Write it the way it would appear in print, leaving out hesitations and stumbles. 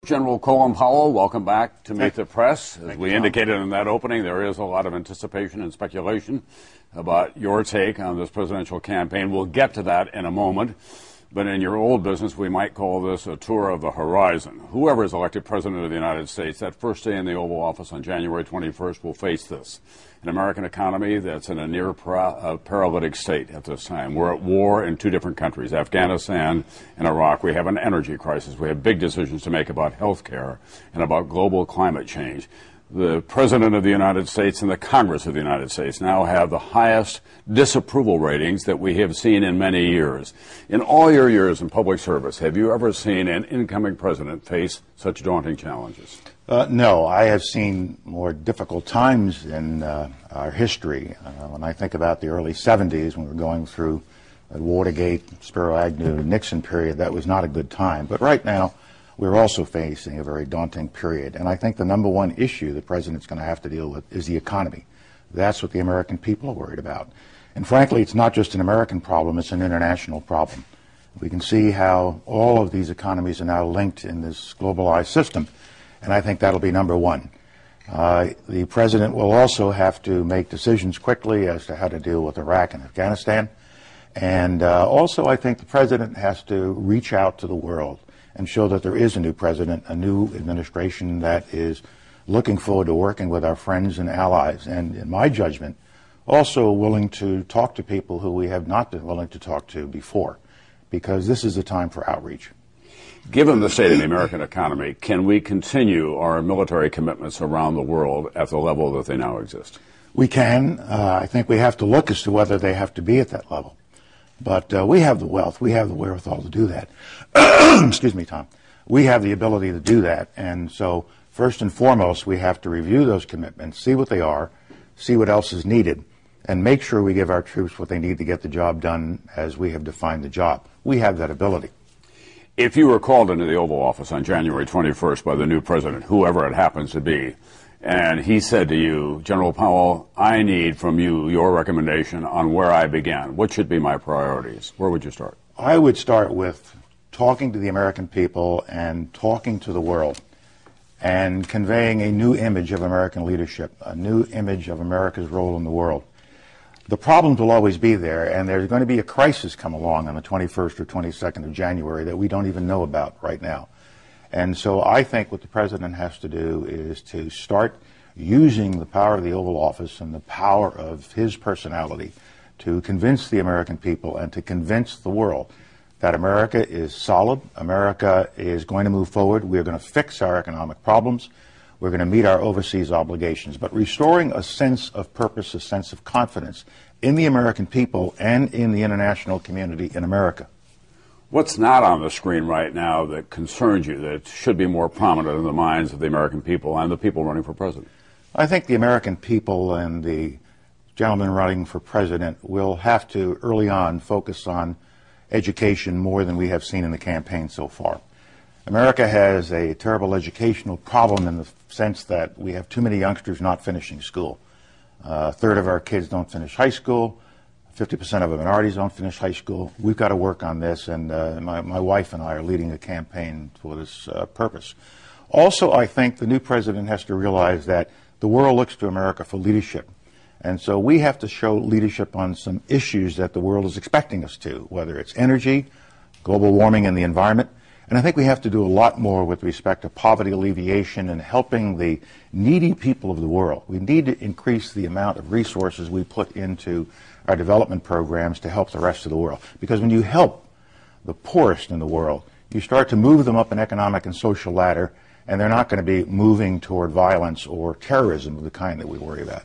General Colin Powell, welcome back to Meet the Press. As we indicated in that opening, there is a lot of anticipation and speculation about your take on this presidential campaign. We'll get to that in a moment. But in your old business, we might call this a tour of the horizon. Whoever is elected President of the United States, that first day in the Oval Office on January 21st will face this. An American economy that's in a near paralytic state at this time. We're at war in two different countries, Afghanistan and Iraq. We have an energy crisis. We have big decisions to make about health care and about global climate change. The President of the United States and the Congress of the United States now have the highest disapproval ratings that we have seen in many years. In all your years in public service, have you ever seen an incoming president face such daunting challenges? No, I have seen more difficult times in our history. When I think about the early 70s, when we were going through the Watergate, Spiro Agnew, Nixon period, that was not a good time. But right now, we're also facing a very daunting period. And I think the number one issue the president's going to have to deal with is the economy. That's what the American people are worried about. And frankly, it's not just an American problem, it's an international problem. We can see how all of these economies are now linked in this globalized system. And I think that'll be number one. The president will also have to make decisions quickly as to how to deal with Iraq and Afghanistan. And also I think the president has to reach out to the world and show that there is a new president, a new administration that is looking forward to working with our friends and allies. And in my judgment, also willing to talk to people who we have not been willing to talk to before, because this is a time for outreach. Given the state of the American economy, can we continue our military commitments around the world at the level that they now exist? We can. I think we have to look as to whether they have to be at that level. But we have the wealth. We have the wherewithal to do that. Excuse me, Tom. We have the ability to do that. And so first and foremost, we have to review those commitments, see what they are, see what else is needed, and make sure we give our troops what they need to get the job done as we have defined the job. We have that ability. If you were called into the Oval Office on January 21st by the new president, whoever it happens to be, and he said to you, General Powell, I need from you your recommendation on where I began. What should be my priorities? Where would you start? I would start with talking to the American people and talking to the world and conveying a new image of American leadership, a new image of America's role in the world. The problems will always be there, and there's going to be a crisis come along on the 21st or 22nd of January that we don't even know about right now. And so I think what the president has to do is to start using the power of the Oval Office and the power of his personality to convince the American people and to convince the world that America is solid, America is going to move forward, we're going to fix our economic problems, we're going to meet our overseas obligations. But restoring a sense of purpose, a sense of confidence in the American people and in the international community in America. What's not on the screen right now that concerns you, that should be more prominent in the minds of the American people and the people running for president? I think the American people and the gentleman running for president will have to, early on, focus on education more than we have seen in the campaign so far. America has a terrible educational problem in the sense that we have too many youngsters not finishing school. A third of our kids don't finish high school. 50% of the minorities don't finish high school. We've got to work on this, and my wife and I are leading a campaign for this purpose. Also, I think the new president has to realize that the world looks to America for leadership. And so we have to show leadership on some issues that the world is expecting us to, whether it's energy, global warming, and the environment. And I think we have to do a lot more with respect to poverty alleviation and helping the needy people of the world. We need to increase the amount of resources we put into our development programs to help the rest of the world. Because when you help the poorest in the world, you start to move them up an economic and social ladder, and they're not going to be moving toward violence or terrorism of the kind that we worry about.